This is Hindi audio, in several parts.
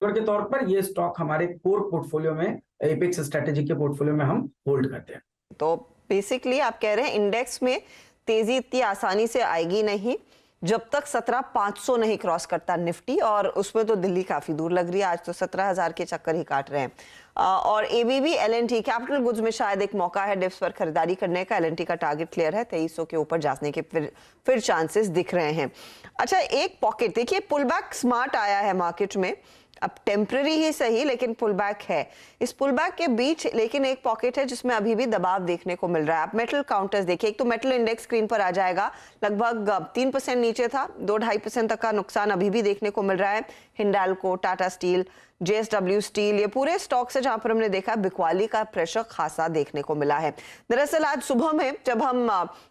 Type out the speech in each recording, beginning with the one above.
के तौर पर ये स्टॉक हमारे कोर पोर्टफोलियो में, एपेक्स स्ट्रेटेजी के पोर्टफोलियो में हम होल्ड करते हैं। तो बेसिकली आप कह रहे हैं इंडेक्स में तेजी इतनी आसानी से आएगी नहीं जब तक 17,500 नहीं क्रॉस करता निफ्टी, और उसमें तो दिल्ली काफी दूर लग रही है, आज तो 17,000 के चक्कर ही काट रहे हैं। और एबीबी एलएनटी कैपिटल गुड्स में शायद एक मौका है डिप्स पर खरीदारी करने का। एलएनटी का टारगेट क्लियर है, 2300 के ऊपर जाने के फिर चांसेस दिख रहे हैं। अच्छा, एक पॉकेट देखिए, पुल बैक स्मार्ट आया है मार्केट में, अब टेम्पररी ही सही लेकिन पुल बैक है। इस पुल बैक के बीच लेकिन एक पॉकेट है जिसमें अभी भी दबाव देखने को मिल रहा है। आप मेटल काउंटर्स देखिए, एक तो मेटल इंडेक्स स्क्रीन पर आ जाएगा, लगभग 3% नीचे था, 2-2.5% तक का नुकसान अभी भी देखने को मिल रहा है। Hindalco, Tata steel, JSW steel, ये पूरे स्टॉक से जहां पर हमने देखा बिकवाली का प्रेशर खासा देखने को मिला है। दरअसल आज सुबह में जब हम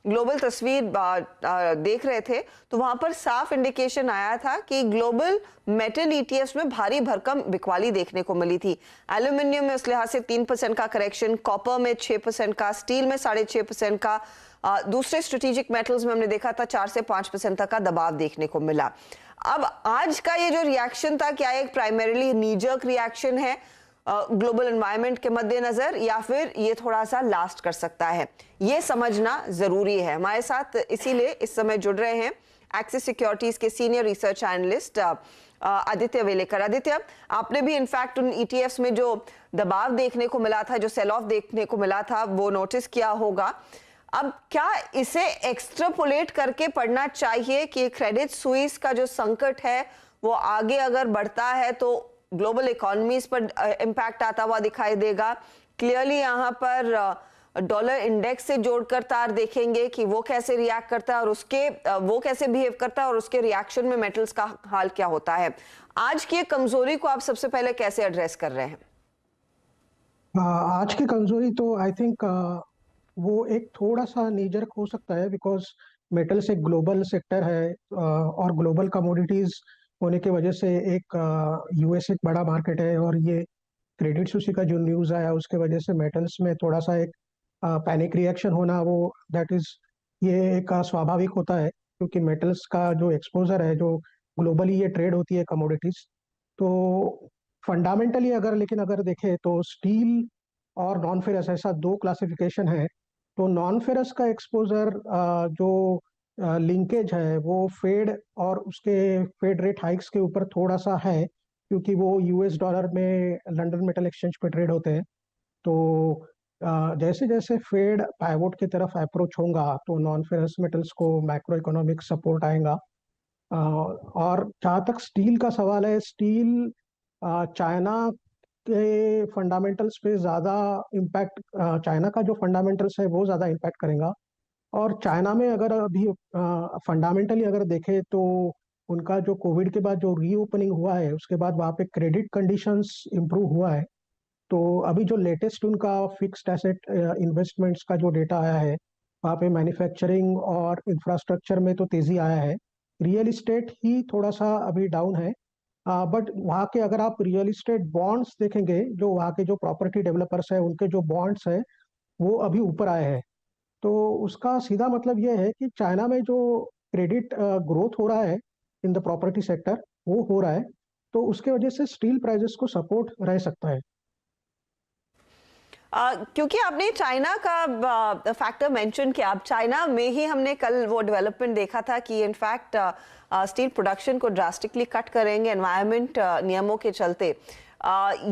ग्लोबल तस्वीर देख रहे थे तो वहां पर साफ इंडिकेशन आया था कि ग्लोबल मेटल ईटीएफ में भारी भरकम बिकवाली देखने को मिली थी। एल्यूमिनियम में उस लिहाज से 3% का करेक्शन, कॉपर में 6% का, स्टील में 6.5% का, दूसरे स्ट्रेटेजिक मेटल्स में हमने देखा था 4 से 5% तक का दबाव देखने को मिला। अब आज का ये जो रिएक्शन था, क्या एक प्राइमरीली नीजर्क रिएक्शन है ग्लोबल एनवायरनमेंट के मद्देनजर, या फिर ये थोड़ा सा लास्ट कर सकता है, ये समझना जरूरी है। हमारे साथ इसीलिए इस समय जुड़ रहे हैं एक्सिस सिक्योरिटीज के senior research analyst Aditya Welekar. Aditya, आपने भी इनफैक्ट उन ईटीएफ्स में जो दबाव देखने को मिला था, जो सेल ऑफ देखने को मिला था, वो नोटिस किया होगा। अब क्या इसे एक्स्ट्रापोलेट करके पढ़ना चाहिए कि क्रेडिट स्विस का जो संकट है वो आगे अगर बढ़ता है तो ग्लोबल इकोनॉमीज पर इम्पैक्ट आता हुआ दिखाई देगा? क्लियरली यहाँ पर डॉलर इंडेक्स से जोड़कर तार देखेंगे कि वो कैसे रिएक्ट करता है और उसके वो कैसे बिहेव करता है और उसके रिएक्शन में मेटल्स का हाल क्या होता है। आज की कमजोरी को आप सबसे पहले कैसे एड्रेस कर रहे हैं? आज की कमजोरी तो आई थिंक वो एक थोड़ा सा नीजर्क हो सकता है, बिकॉज मेटल्स एक ग्लोबल सेक्टर है और ग्लोबल कमोडिटीज होने की वजह से एक यूएस एक बड़ा मार्केट है, और ये क्रेडिट सुसी का जो न्यूज़ आया उसके वजह से मेटल्स में थोड़ा सा एक पैनिक रिएक्शन होना, वो दैट इज ये एक स्वाभाविक होता है, क्योंकि मेटल्स का जो एक्सपोजर है, जो ग्लोबली ये ट्रेड होती है कमोडिटीज, तो फंडामेंटली अगर देखें तो स्टील और नॉन फेरस ऐसा दो क्लासिफिकेशन है। तो नॉन फेरस का एक्सपोजर जो लिंकेज है वो फेड और उसके फेड रेट हाइक्स के ऊपर थोड़ा सा है, क्योंकि वो यूएस डॉलर में लंदन मेटल एक्सचेंज पे ट्रेड होते हैं। तो जैसे जैसे फेड पाइवोट की तरफ अप्रोच होगा तो नॉन फेरस मेटल्स को मैक्रो इकोनॉमिक सपोर्ट आएगा। और जहाँ तक स्टील का सवाल है, स्टील चाइना के फंडामेंटल्स पे ज़्यादा इम्पैक्ट, चाइना का जो फंडामेंटल्स है वो ज़्यादा इम्पैक्ट करेगा। और चाइना में अगर अभी फंडामेंटली अगर देखें तो उनका जो कोविड के बाद जो रीओपनिंग हुआ है उसके बाद वहाँ पे क्रेडिट कंडीशंस इम्प्रूव हुआ है। तो अभी जो लेटेस्ट उनका फिक्स्ड एसेट इन्वेस्टमेंट्स का जो डेटा आया है, वहाँ पे मैन्युफैक्चरिंग और इंफ्रास्ट्रक्चर में तो तेजी आया है, रियल इस्टेट ही थोड़ा सा अभी डाउन है। बट वहाँ के अगर आप रियल इस्टेट बॉन्ड्स देखेंगे, जो वहाँ के जो प्रॉपर्टी डेवलपर्स है उनके जो बॉन्ड्स है वो अभी ऊपर आए हैं। तो उसका सीधा मतलब ये है कि चाइना में जो क्रेडिट ग्रोथ हो रहा है इन द प्रॉपर्टी सेक्टर वो हो रहा है, तो उसके वजह से स्टील प्राइसेस को सपोर्ट रह सकता है। क्योंकि आपने चाइना का फैक्टर मेंशन किया, अब चाइना में ही हमने कल वो डेवलपमेंट देखा था कि इनफैक्ट स्टील प्रोडक्शन को ड्रास्टिकली कट करेंगे एनवायरनमेंट नियमों के चलते।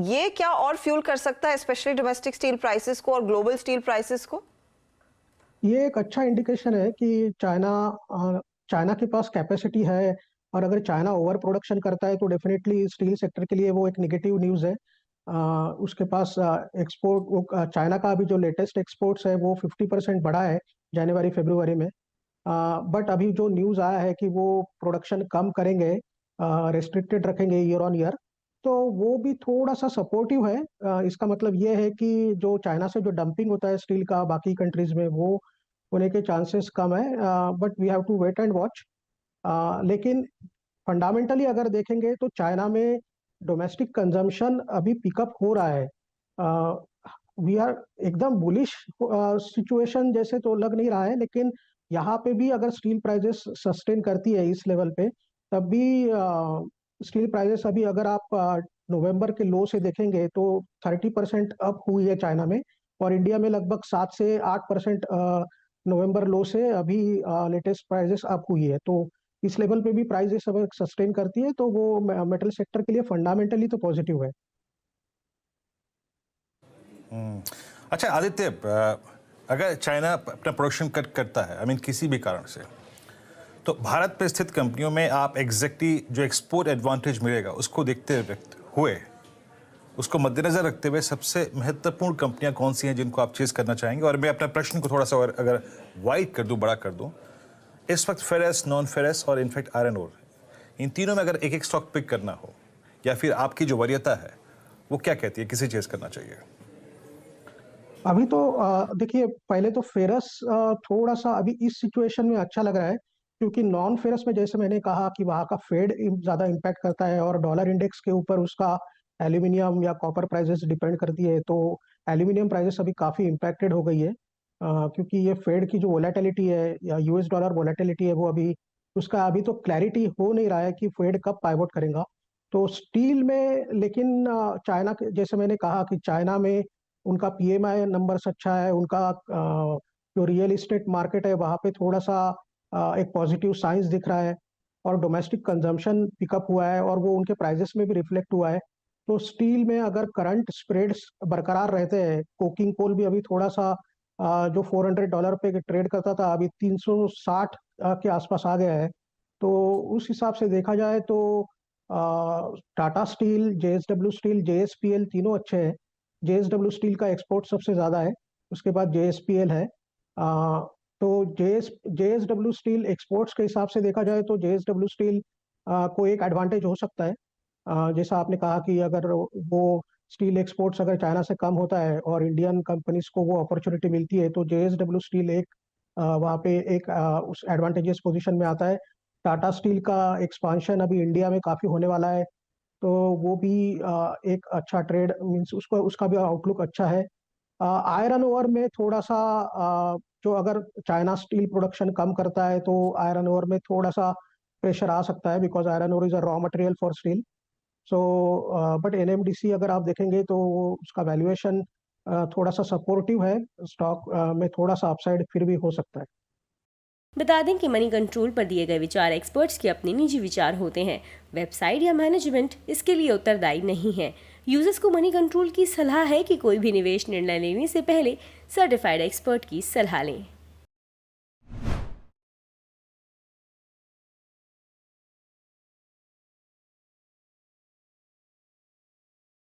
ये क्या और फ्यूल कर सकता है स्पेशली डोमेस्टिक स्टील प्राइसेस को और ग्लोबल स्टील प्राइसेस को? ये एक अच्छा इंडिकेशन है कि चाइना के पास कैपेसिटी है, और अगर चाइना ओवर प्रोडक्शन करता है तो डेफिनेटली स्टील सेक्टर के लिए वो एक नेगेटिव न्यूज़ है। उसके पास एक्सपोर्ट, चाइना का अभी जो लेटेस्ट एक्सपोर्ट्स है वो 50% बढ़ा है जनवरी फरवरी में। बट अभी जो न्यूज़ आया है कि वो प्रोडक्शन कम करेंगे, रेस्ट्रिक्टेड रखेंगे ईयर ऑन ईयर, तो वो भी थोड़ा सा सपोर्टिव है। इसका मतलब ये है कि जो चाइना से जो डंपिंग होता है स्टील का बाकी कंट्रीज में, वो होने के चांसेस कम है। But we have to wait and watch. लेकिन फंडामेंटली अगर देखेंगे तो चाइना में डोमेस्टिक कंजम्पशन अभी पिकअप हो रहा है। वी आर एकदम बुलिश सिचुएशन जैसे तो लग नहीं रहा है, लेकिन यहाँ पे भी अगर स्टील प्राइसेस सस्टेन करती है इस लेवल पे, तब भी स्टील प्राइसेस अभी अगर आप नवंबर के लो से देखेंगे तो 30% अप हुई है चाइना में, और इंडिया में लगभग 7 से 8% नवंबर लो से अभी लेटेस्ट प्राइजेस अप हुई है। तो इस लेवल पे भी प्राइजेस अगर सस्टेन करती है तो वो मेटल सेक्टर के लिए फंडामेंटली तो पॉजिटिव है। अच्छा आदित्य, अगर चाइना अपना प्रोडक्शन कट करता है, आई मीन किसी भी कारण से, तो भारत पे स्थित कंपनियों में आप एग्जैक्टली जो एक्सपोर्ट एडवांटेज मिलेगा उसको देखते हुए, उसको मद्देनजर रखते हुए सबसे महत्वपूर्ण कंपनियां कौन सी हैं जिनको आप चेज करना चाहेंगे? और मैं अपना प्रश्न को थोड़ा सा और अगर वाइड कर दूं, बड़ा कर दूं, इस वक्त फेरस, नॉन फेरस और इनफैक्ट आयरन ओर, इन तीनों में अगर एक एक स्टॉक पिक करना हो, या फिर आपकी जो वरीयता है वो क्या कहती है, किसे चेज करना चाहिए? अभी तो देखिए, पहले तो फेरस थोड़ा सा अभी इस सिचुएशन में अच्छा लग रहा है, क्योंकि नॉन फेरस में जैसे मैंने कहा कि वहाँ का फेड ज्यादा इम्पैक्ट करता है और डॉलर इंडेक्स के ऊपर उसका एल्यूमिनियम या कॉपर प्राइसेस डिपेंड करती है। तो एल्यूमिनियम प्राइसेस अभी काफी इम्पैक्टेड हो गई है, क्योंकि ये फेड की जो वोलेटिलिटी है या यूएस डॉलर वोलेटिलिटी है वो अभी उसका अभी तो क्लैरिटी हो नहीं रहा है कि फेड कब पाइवोट करेगा। तो स्टील में लेकिन चाइना के जैसे मैंने कहा कि चाइना में उनका पीएमआई नंबर्स अच्छा है, उनका जो रियल इस्टेट मार्केट है वहाँ पे थोड़ा सा एक पॉजिटिव साइंस दिख रहा है, और डोमेस्टिक कंजम्पशन पिकअप हुआ है और वो उनके प्राइजेस में भी रिफ्लेक्ट हुआ है। तो स्टील में अगर करंट स्प्रेड्स बरकरार रहते हैं, कोकिंग कोल भी अभी थोड़ा सा जो $400 पे ट्रेड करता था अभी 360 के आसपास आ गया है। तो उस हिसाब से देखा जाए तो Tata steel, JSW steel, JSPL तीनों अच्छे हैं। जेएसडब्ल्यू स्टील का एक्सपोर्ट सबसे ज्यादा है, उसके बाद जेएसपीएल है। तो जेएसडब्ल्यू स्टील एक्सपोर्ट्स के हिसाब से देखा जाए तो जेएसडब्ल्यू स्टील को एक एडवांटेज हो सकता है। जैसा आपने कहा कि अगर वो स्टील एक्सपोर्ट्स अगर चाइना से कम होता है और इंडियन कंपनीज को वो अपॉर्चुनिटी मिलती है तो जेएसडब्ल्यू स्टील एक वहाँ पे एक उस एडवांटेजियस पोजीशन में आता है। टाटा स्टील का एक्सपांशन अभी इंडिया में काफी होने वाला है, तो वो भी एक अच्छा ट्रेड मींस उसको उसका भी आउटलुक अच्छा है। आयरन ओर में थोड़ा सा जो अगर चाइना स्टील प्रोडक्शन कम करता है तो आयरन ओर में थोड़ा सा प्रेशर आ सकता है, because iron ore is a raw material for steel. So but NMDC अगर आप देखेंगे तो उसका वैल्यूएशन थोड़ा सा सपोर्टिव है, स्टॉक में थोड़ा सा अपसाइड फिर भी हो सकता है। बता दें कि मनी कंट्रोल पर दिए गए विचार एक्सपर्ट्स के अपने निजी विचार होते हैं। वेबसाइट या मैनेजमेंट इसके लिए उत्तरदायी नहीं है। यूजर्स को मनी कंट्रोल की सलाह है कि कोई भी निवेश निर्णय लेने से पहले सर्टिफाइड एक्सपर्ट की सलाह लें।